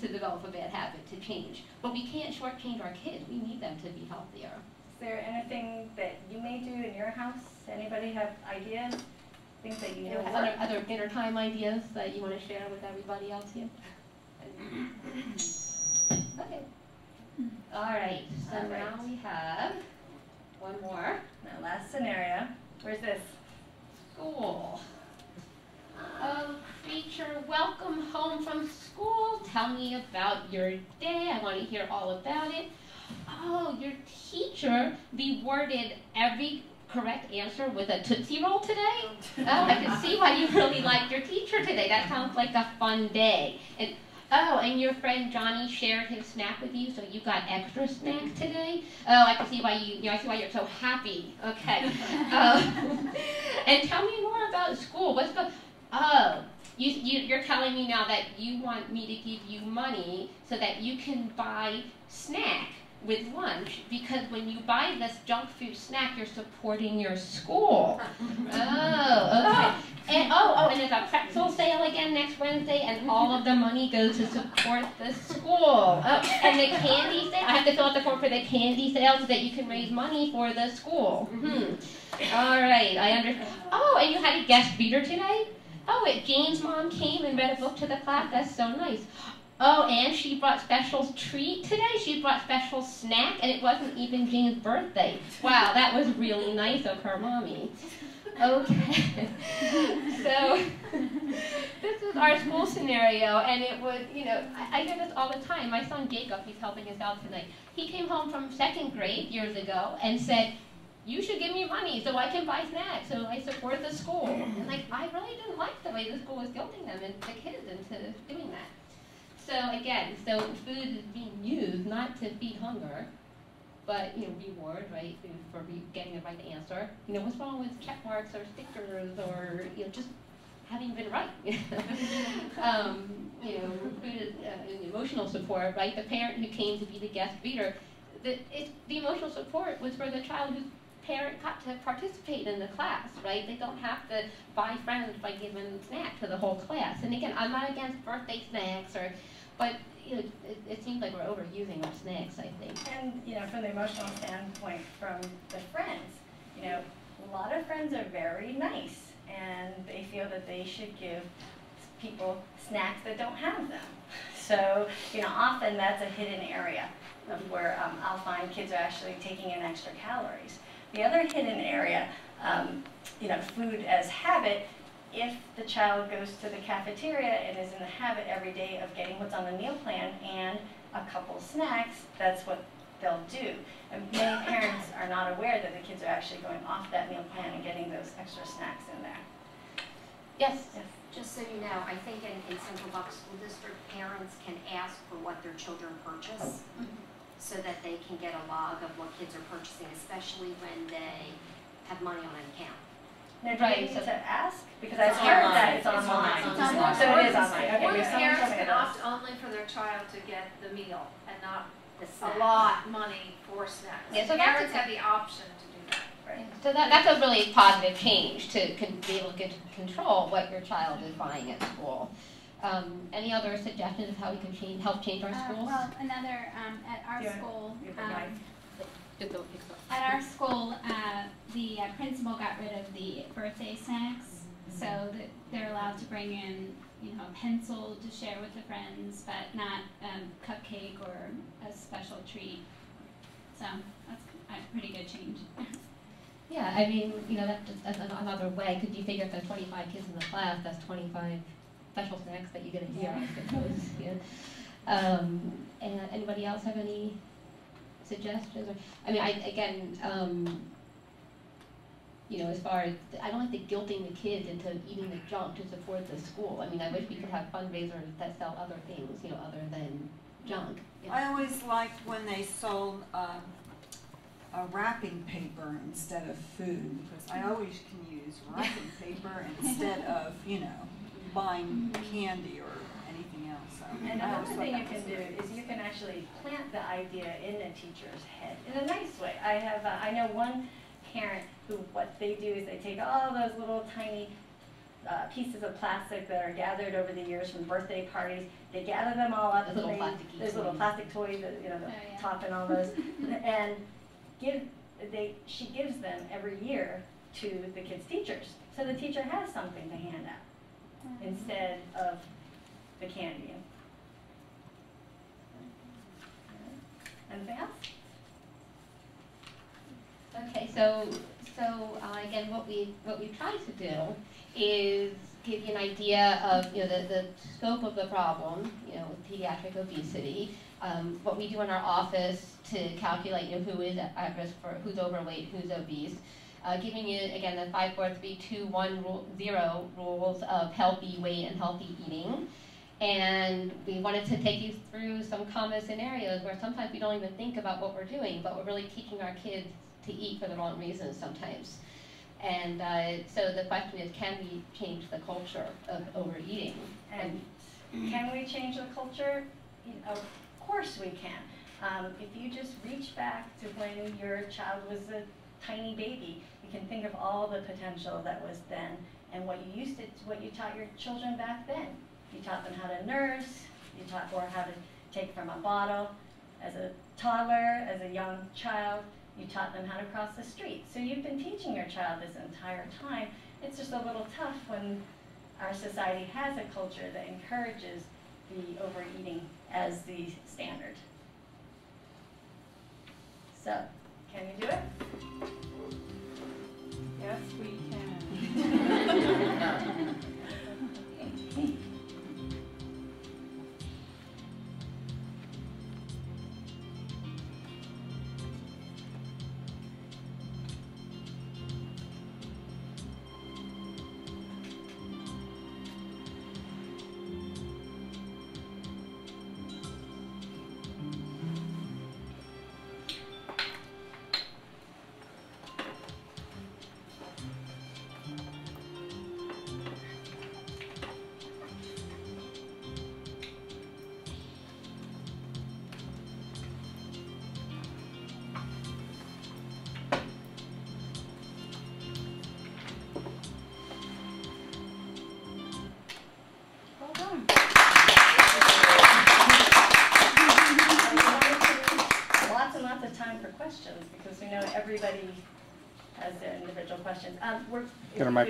to develop a bad habit to change. But we can't shortchange our kids. We need them to be healthier. Is there anything that you may do in your house? Anybody have ideas? Things that you know work? Other dinner time ideas that you want to share with everybody else here? Okay. All right. So now we have one more. Now, last scenario. Where's this? School. Oh, creature, welcome home from school. Tell me about your day. I want to hear all about it. Oh, your teacher rewarded every correct answer with a Tootsie Roll today? Oh, I can see why you really liked your teacher today. That sounds like a fun day. And oh, and your friend Johnny shared his snack with you, so you got extra snack today? Oh, I can see why I see why you're so happy. Okay. And tell me more about school. What's the, oh, you're telling me now that you want me to give you money so that you can buy snack with lunch, because when you buy this junk food snack, you're supporting your school. Oh, okay. And and there's a pretzel sale again next Wednesday, and all of the money goes to support the school. Oh, and the candy sale, I have to fill out the form for the candy sale so that you can raise money for the school. All right, I understand. Oh, and you had a guest reader today? Oh, Jane's mom came and read a book to the class. That's so nice. Oh, and she brought special treat today. She brought special snack, and it wasn't even Jane's birthday. Wow, that was really nice of her mommy. Okay. So this is our school scenario, and it would, I hear this all the time. My son Jacob, he's helping us out tonight. He came home from 2nd grade years ago and said, you should give me money so I can buy snacks, so I support the school. And I really didn't like the way the school was guilting them and the kids into doing that. So again, food is being used not to feed hunger, but reward, right, for getting the right answer. What's wrong with check marks or stickers or just having been right? Food is emotional support, right? The parent who came to be the guest reader, the emotional support was for the child whose parent got to participate in the class, right? They don't have to buy friends by giving snacks to the whole class. And again, I'm not against birthday snacks, but it seems like we're overusing our snacks, I think. And from the emotional standpoint, from the friends, a lot of friends are very nice, and they feel that they should give people snacks that don't have them. So often that's a hidden area of where I'll find kids are actually taking in extra calories. The other hidden area, food as habit, if the child goes to the cafeteria and is in the habit every day of getting what's on the meal plan and a couple snacks, that's what they'll do. And many parents are not aware that the kids are actually going off that meal plan and getting those extra snacks in there. Yes? Yes. Just so you know, I think in Central Bucks School District, parents can ask for what their children purchase so that they can get a log of what kids are purchasing, especially when they have money on an account. Now, do you need to ask? Because I've heard that it's online. So it is online. Okay, Or there's someone parents telling me can this. opt only for their child to get the meal and not The snacks. allot money for snacks. Yeah, so Parents have the option to do that. Right. So that's a really positive change to be able to get to control what your child is buying at school. Any other suggestions of how we can help change our schools? Well, another at our school. At our school, the principal got rid of the birthday snacks, so that they're allowed to bring in, a pencil to share with the friends, but not cupcake or a special treat. So that's a pretty good change. Yeah, I mean, that's another way, because you figure if there's 25 kids in the class, that's 25 special snacks that you get a year, I suppose. Yeah. And anybody else have any suggestions? Or, I mean, as far as, I don't like the guilting the kids into eating the junk to support the school. I mean, I wish we could have fundraisers that sell other things, other than junk. Yeah. I always liked when they sold a wrapping paper instead of food, because I always can use wrapping paper instead of, buying candy or anything else. So And another thing you can do is you can actually plant the idea in the teacher's head in a nice way. I know one parent who what they do is they take all those little tiny pieces of plastic that are gathered over the years from birthday parties. They gather them all up. Those little and plastic-y those little toys. plastic toys, that, you know, the Oh, yeah. top and all those, and she gives them every year to the kids' teachers. So the teacher has something to hand out instead of the candy. Anything else? Okay, so again, what we try to do is give you an idea of, you know, the scope of the problem, you know, with pediatric obesity. What we do in our office to calculate, you know, who is at risk for, who's overweight, who's obese. Giving you again the 5, 4, 3, 2, 1, 0 rules of healthy weight and healthy eating. And we wanted to take you through some common scenarios where sometimes we don't even think about what we're doing, but we're really teaching our kids to eat for the wrong reasons sometimes. And so the question is, can we change the culture of overeating? And can we change the culture? Of course we can. If you just reach back to when your child was a tiny baby, you can think of all the potential that was then and what you taught your children back then. You taught them how to nurse, you taught or how to take from a bottle. As a toddler, as a young child, you taught them how to cross the street. So you've been teaching your child this entire time. It's just a little tough when our society has a culture that encourages the overeating as the standard. So, can you do it? Yes, we can. Well done. Lots and lots of time for questions because we know everybody has their individual questions. If Get her you mic. could